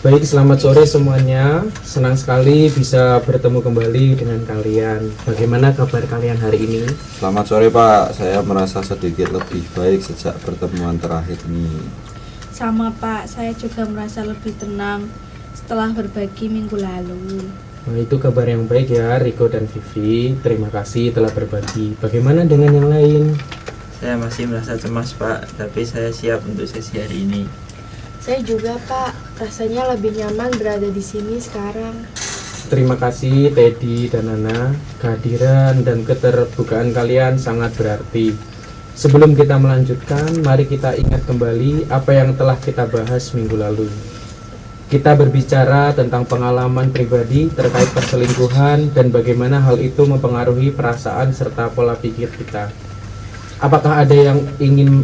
Baik, selamat sore semuanya. Senang sekali bisa bertemu kembali dengan kalian. Bagaimana kabar kalian hari ini? Selamat sore Pak, saya merasa sedikit lebih baik sejak pertemuan terakhir ini. Sama Pak, saya juga merasa lebih tenang setelah berbagi minggu lalu. Nah, itu kabar yang baik ya, Riko dan Vivi. Terima kasih telah berbagi. Bagaimana dengan yang lain? Saya masih merasa cemas Pak, tapi saya siap untuk sesi hari ini. Saya juga Pak, rasanya lebih nyaman berada di sini sekarang. Terima kasih Teddy dan Nana. Kehadiran dan keterbukaan kalian sangat berarti. Sebelum kita melanjutkan, mari kita ingat kembali apa yang telah kita bahas minggu lalu. Kita berbicara tentang pengalaman pribadi terkait perselingkuhan dan bagaimana hal itu mempengaruhi perasaan serta pola pikir kita. Apakah ada yang ingin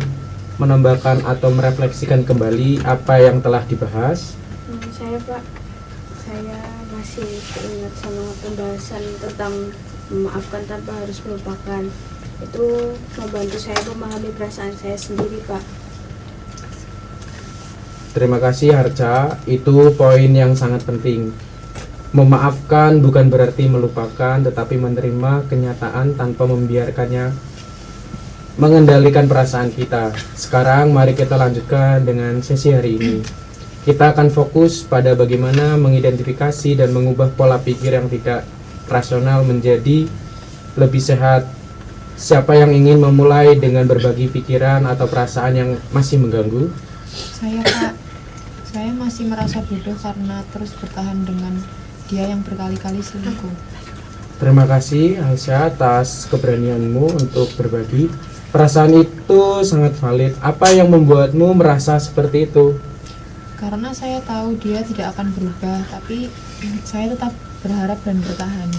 menambahkan atau merefleksikan kembali apa yang telah dibahas? Saya Pak, saya masih teringat sama pembahasan tentang memaafkan tanpa harus melupakan. Itu membantu saya memahami perasaan saya sendiri Pak. Terima kasih Harca, itu poin yang sangat penting. Memaafkan bukan berarti melupakan, tetapi menerima kenyataan tanpa membiarkannya mengendalikan perasaan kita. Sekarang mari kita lanjutkan dengan sesi hari ini. Kita akan fokus pada bagaimana mengidentifikasi dan mengubah pola pikir yang tidak rasional menjadi lebih sehat. Siapa yang ingin memulai dengan berbagi pikiran atau perasaan yang masih mengganggu? Saya Pak, saya masih merasa bodoh karena terus bertahan dengan dia yang berkali-kali selingkuh. Terima kasih Aisyah atas keberanianmu untuk berbagi. Perasaan itu sangat valid. Apa yang membuatmu merasa seperti itu? Karena saya tahu dia tidak akan berubah, tapi saya tetap berharap dan bertahan.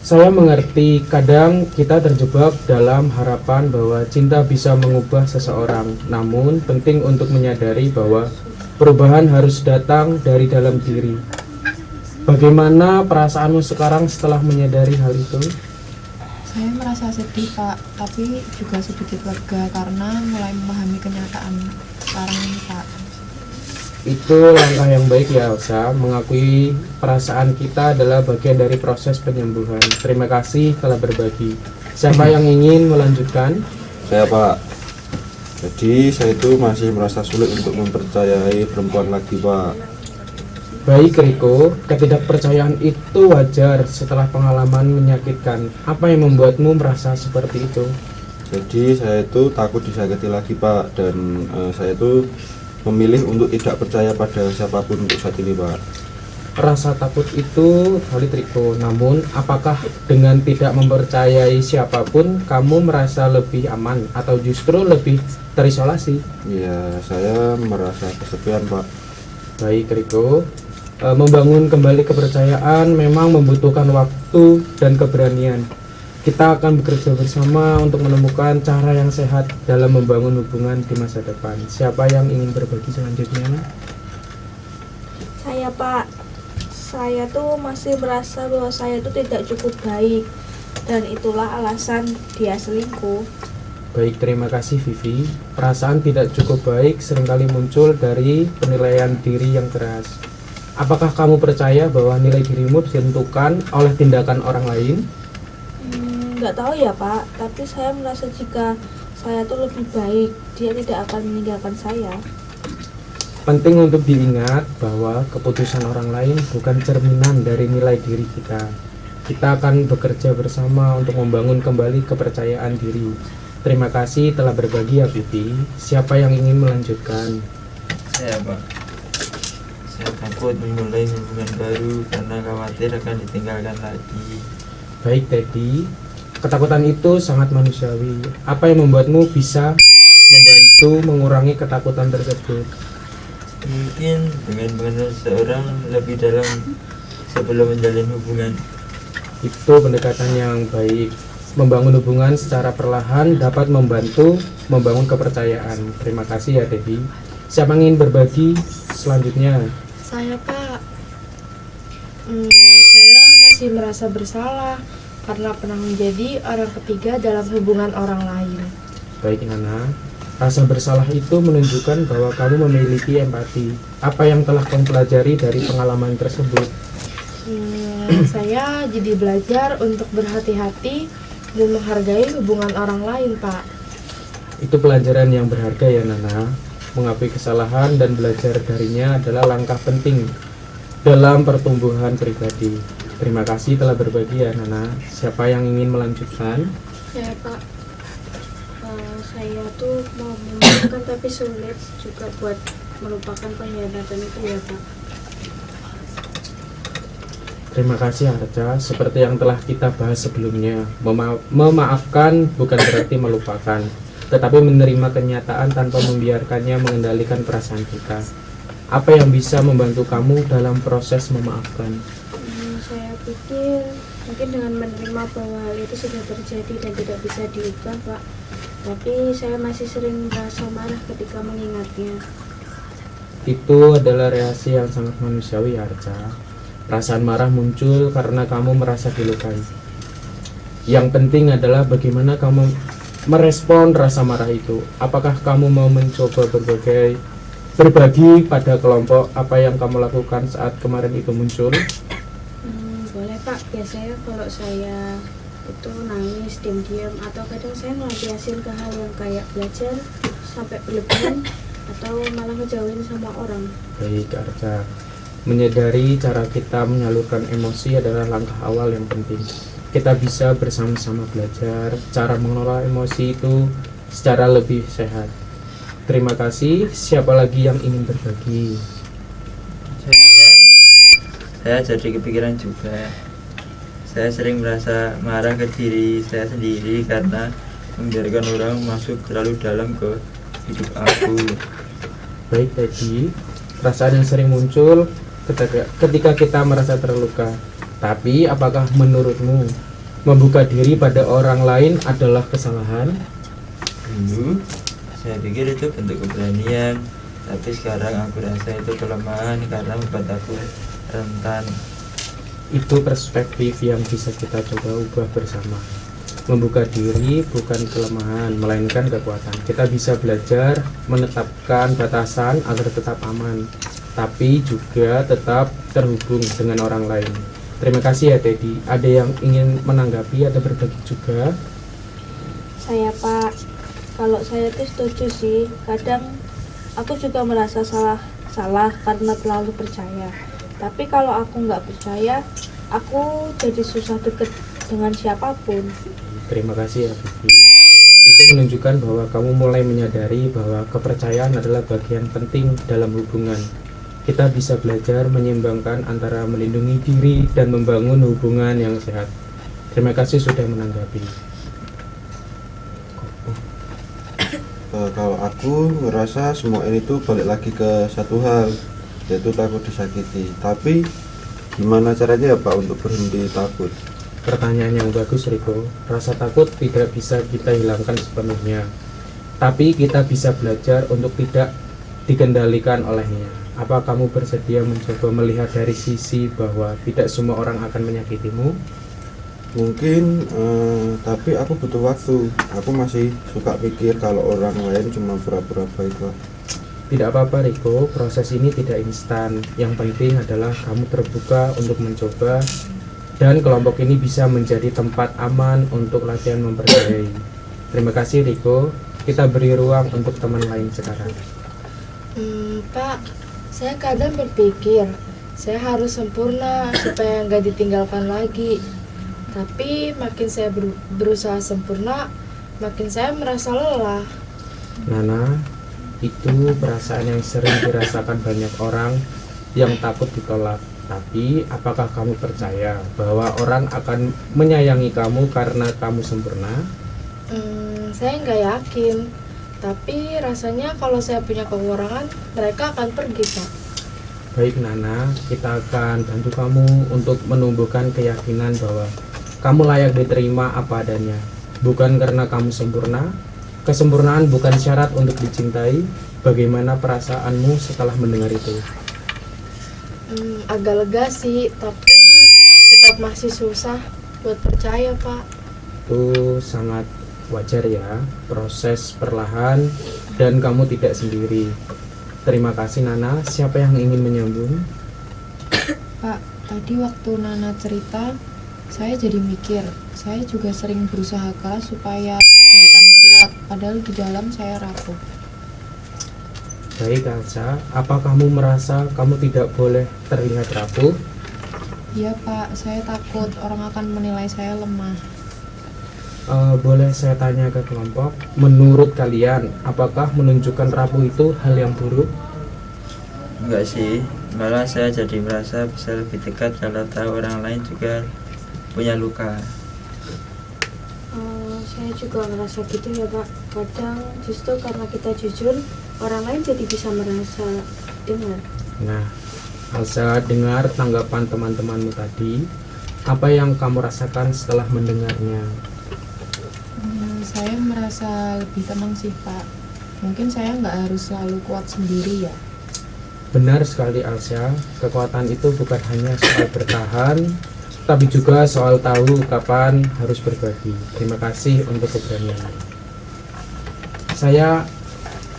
Saya mengerti, kadang kita terjebak dalam harapan bahwa cinta bisa mengubah seseorang. Namun, penting untuk menyadari bahwa perubahan harus datang dari dalam diri. Bagaimana perasaanmu sekarang setelah menyadari hal itu? Saya merasa sedih Pak, tapi juga sedikit lega karena mulai memahami kenyataan sekarang ini Pak. Itu langkah yang baik ya Elsa. Mengakui perasaan kita adalah bagian dari proses penyembuhan. Terima kasih telah berbagi. Siapa yang ingin melanjutkan? Saya Pak, jadi saya itu masih merasa sulit untuk mempercayai perempuan lagi Pak. Baik Riko, ketidakpercayaan itu wajar setelah pengalaman menyakitkan. Apa yang membuatmu merasa seperti itu? Jadi saya itu takut disakiti lagi Pak, dan saya itu memilih untuk tidak percaya pada siapapun untuk saat ini Pak. Rasa takut itu valid Riko, namun apakah dengan tidak mempercayai siapapun kamu merasa lebih aman atau justru lebih terisolasi? Ya, saya merasa kesepian Pak. Baik Riko, membangun kembali kepercayaan memang membutuhkan waktu dan keberanian. Kita akan bekerja bersama untuk menemukan cara yang sehat dalam membangun hubungan di masa depan. Siapa yang ingin berbagi selanjutnya? Saya Pak, saya tuh masih merasa bahwa saya tuh tidak cukup baik, dan itulah alasan dia selingkuh. Baik, terima kasih Vivi. Perasaan tidak cukup baik seringkali muncul dari penilaian diri yang keras. Apakah kamu percaya bahwa nilai dirimu ditentukan oleh tindakan orang lain? Nggak tahu ya Pak, tapi saya merasa jika saya tuh lebih baik, dia tidak akan meninggalkan saya. Penting untuk diingat bahwa keputusan orang lain bukan cerminan dari nilai diri kita. Kita akan bekerja bersama untuk membangun kembali kepercayaan diri. Terima kasih telah berbagi ya Vivi. Siapa yang ingin melanjutkan? Saya Pak, saya takut memulai hubungan baru karena khawatir akan ditinggalkan lagi. Baik Teddy, ketakutan itu sangat manusiawi. Apa yang membuatmu bisa membantu mengurangi ketakutan tersebut? Mungkin dengan mengenal seseorang lebih dalam sebelum menjalin hubungan. Itu pendekatan yang baik. Membangun hubungan secara perlahan dapat membantu membangun kepercayaan. Terima kasih ya Teddy. Siapa yang ingin berbagi selanjutnya? Saya Pak, saya masih merasa bersalah karena pernah menjadi orang ketiga dalam hubungan orang lain. Baik Nana, Rasa bersalah itu menunjukkan bahwa kamu memiliki empati. Apa yang telah kamu pelajari dari pengalaman tersebut? Saya jadi belajar untuk berhati-hati dan menghargai hubungan orang lain, Pak. Itu pelajaran yang berharga ya Nana. Mengakui kesalahan dan belajar darinya adalah langkah penting dalam pertumbuhan pribadi. Terima kasih telah berbagi ya Nana. Siapa yang ingin melanjutkan? Ya Pak, saya tuh mau memaafkan tapi sulit juga buat melupakan pengkhianatan itu ya Pak. Terima kasih Arca. Seperti yang telah kita bahas sebelumnya, memaafkan bukan berarti melupakan, tetapi menerima kenyataan tanpa membiarkannya mengendalikan perasaan kita. Apa yang bisa membantu kamu dalam proses memaafkan? Saya pikir mungkin dengan menerima bahwa hal itu sudah terjadi dan tidak bisa diubah Pak. Tapi saya masih sering merasa marah ketika mengingatnya. Itu adalah reaksi yang sangat manusiawi Arca. Perasaan marah muncul karena kamu merasa dilukai. Yang penting adalah bagaimana kamu merespon rasa marah itu. Apakah kamu mau mencoba berbagi pada kelompok apa yang kamu lakukan saat kemarin itu muncul? Boleh Pak, biasanya kalau saya itu nangis, diam-diam, atau kadang saya ngelampiasin ke hal yang kayak belajar sampai berlebihan atau malah ngejauhin sama orang. Baik Arca, menyadari cara kita menyalurkan emosi adalah langkah awal yang penting. Kita bisa bersama-sama belajar cara mengelola emosi itu secara lebih sehat. Terima kasih. Siapa lagi yang ingin berbagi? Saya jadi kepikiran juga. Saya sering merasa marah ke diri saya sendiri karena membiarkan orang masuk terlalu dalam ke hidup aku. Baik Teddy, perasaan yang sering muncul ketika kita merasa terluka. Tapi apakah menurutmu membuka diri pada orang lain adalah kesalahan? Dulu saya pikir itu bentuk keberanian, tapi sekarang aku rasa itu kelemahan karena membuat aku rentan. Itu perspektif yang bisa kita coba ubah bersama. Membuka diri bukan kelemahan, melainkan kekuatan. Kita bisa belajar menetapkan batasan agar tetap aman, tapi juga tetap terhubung dengan orang lain. Terima kasih ya Teddy. Ada yang ingin menanggapi atau berbagi juga? Saya Pak, kalau saya tuh setuju sih. Kadang aku juga merasa salah karena terlalu percaya. Tapi kalau aku nggak percaya, aku jadi susah deket dengan siapapun. Terima kasih ya Vivi. Itu menunjukkan bahwa kamu mulai menyadari bahwa kepercayaan adalah bagian penting dalam hubungan. Kita bisa belajar menyeimbangkan antara melindungi diri dan membangun hubungan yang sehat. Terima kasih sudah menanggapi. Kalau aku ngerasa semua ini tuh balik lagi ke satu hal, yaitu takut disakiti. Tapi gimana caranya ya Pak untuk berhenti takut? Pertanyaan yang bagus Riko. Rasa takut tidak bisa kita hilangkan sepenuhnya, tapi kita bisa belajar untuk tidak dikendalikan olehnya. Apa kamu bersedia mencoba melihat dari sisi bahwa tidak semua orang akan menyakitimu? Mungkin, tapi aku butuh waktu. Aku masih suka pikir kalau orang lain cuma pura-pura baik Pak. Tidak apa-apa Riko, proses ini tidak instan. Yang penting adalah kamu terbuka untuk mencoba, dan kelompok ini bisa menjadi tempat aman untuk latihan mempercayai. Terima kasih Riko. Kita beri ruang untuk teman lain sekarang. Pak, saya kadang berpikir saya harus sempurna supaya nggak ditinggalkan lagi. Tapi makin saya berusaha sempurna, makin saya merasa lelah. Nana, itu perasaan yang sering dirasakan banyak orang yang takut ditolak. Tapi apakah kamu percaya bahwa orang akan menyayangi kamu karena kamu sempurna? Saya nggak yakin. Tapi rasanya kalau saya punya kekurangan, mereka akan pergi, Pak. Baik Nana, kita akan bantu kamu untuk menumbuhkan keyakinan bahwa kamu layak diterima apa adanya. Bukan karena kamu sempurna. Kesempurnaan bukan syarat untuk dicintai. Bagaimana perasaanmu setelah mendengar itu? Agak lega sih, tapi tetap masih susah buat percaya, Pak. Itu sangat wajar ya. Proses perlahan dan kamu tidak sendiri. Terima kasih Nana. Siapa yang ingin menyambung? Pak, tadi waktu Nana cerita, saya jadi mikir, saya juga sering berusaha keras supaya kelihatan kuat, padahal di dalam saya rapuh. Baik Elsa, apa kamu merasa kamu tidak boleh terlihat rapuh? Iya Pak, saya takut orang akan menilai saya lemah. Boleh saya tanya ke kelompok, menurut kalian, apakah menunjukkan rapuh itu hal yang buruk? Enggak sih, malah saya jadi merasa bisa lebih dekat kalau tahu orang lain juga punya luka. Saya juga merasa gitu ya Pak. Kadang justru karena kita jujur, orang lain jadi bisa merasa dengar. Nah, Elsa, dengar tanggapan teman-temanmu tadi. Apa yang kamu rasakan setelah mendengarnya? Saya merasa lebih tenang sih Pak. Mungkin saya nggak harus selalu kuat sendiri ya. Benar sekali Elsa, kekuatan itu bukan hanya soal bertahan, tapi juga soal tahu kapan harus berbagi. Terima kasih untuk keberanian. Saya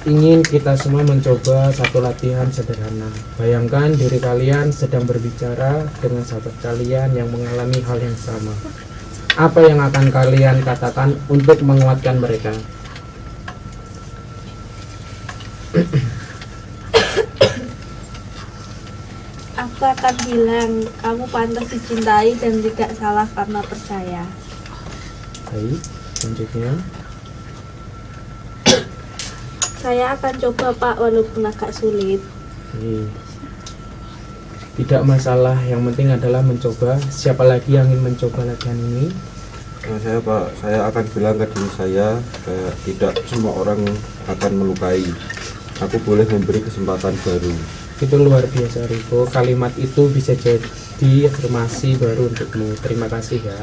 ingin kita semua mencoba satu latihan sederhana. Bayangkan diri kalian sedang berbicara dengan sahabat kalian yang mengalami hal yang sama. Apa yang akan kalian katakan untuk menguatkan mereka? Aku akan bilang, kamu pantas dicintai dan tidak salah karena percaya. Baik, selanjutnya. Saya akan coba Pak, walaupun agak sulit. Tidak masalah, yang penting adalah mencoba. Siapa lagi yang ingin mencoba latihan ini? Saya Pak, saya akan bilang ke diri saya, tidak semua orang akan melukai. Aku boleh memberi kesempatan baru. Itu luar biasa Riko, kalimat itu bisa jadi afirmasi baru untukmu. Terima kasih ya.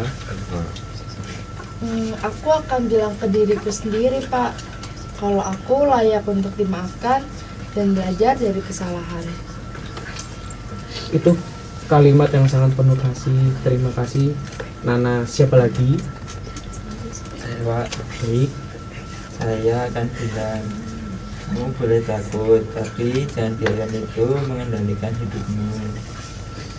Aku akan bilang ke diriku sendiri Pak, kalau aku layak untuk dimaafkan dan belajar dari kesalahan. Itu kalimat yang sangat penuh kasih. Terima kasih Nana. Siapa lagi? Saya Pak, Baik, saya akan bilang, kamu boleh takut, tapi jangan biarkan itu mengendalikan hidupmu.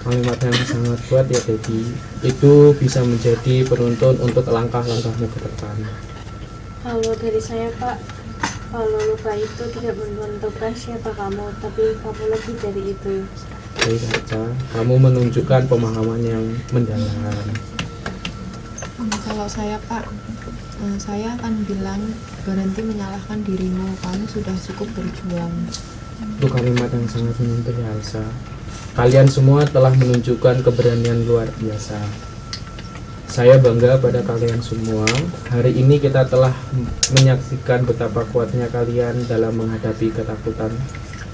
kalimat yang sangat kuat ya Dedi. Itu bisa menjadi penuntun untuk langkah-langkahmu ke depan. Kalau dari saya Pak, kalau luka itu tidak menentukan siapa kamu, tapi kamu lebih dari itu. Baik saja, kamu menunjukkan pemahaman yang mendalam. Kalau saya Pak, saya akan bilang berhenti menyalahkan dirimu, kamu sudah cukup berjuang. Itu kalimat yang sangat menyentuh ya Elsa. Kalian semua telah menunjukkan keberanian luar biasa. Saya bangga pada kalian semua. Hari ini kita telah menyaksikan betapa kuatnya kalian dalam menghadapi ketakutan,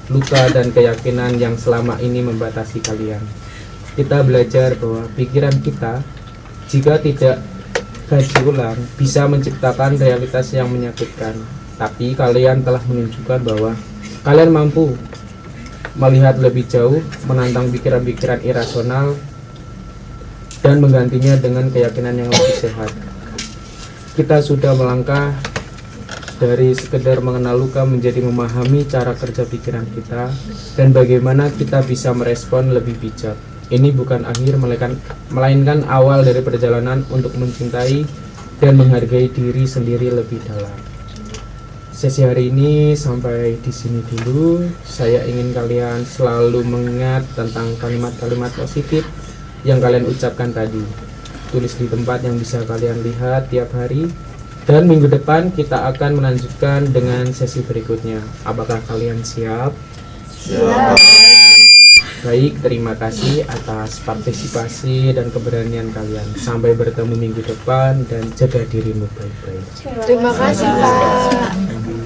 luka dan keyakinan yang selama ini membatasi kalian. Kita belajar bahwa pikiran kita, jika tidak kaji ulang, bisa menciptakan realitas yang menyakitkan. Tapi kalian telah menunjukkan bahwa kalian mampu melihat lebih jauh, menantang pikiran-pikiran irasional, dan menggantinya dengan keyakinan yang lebih sehat. Kita sudah melangkah dari sekedar mengenal luka menjadi memahami cara kerja pikiran kita dan bagaimana kita bisa merespon lebih bijak. Ini bukan akhir, melainkan awal dari perjalanan untuk mencintai dan menghargai diri sendiri lebih dalam. Sesi hari ini sampai di sini dulu. Saya ingin kalian selalu mengingat tentang kalimat-kalimat positif yang kalian ucapkan tadi. Tulis di tempat yang bisa kalian lihat tiap hari. Dan minggu depan kita akan melanjutkan dengan sesi berikutnya. Apakah kalian siap? Siap. Baik, terima kasih atas partisipasi dan keberanian kalian. Sampai bertemu minggu depan dan jaga dirimu baik-baik. Terima kasih Pak.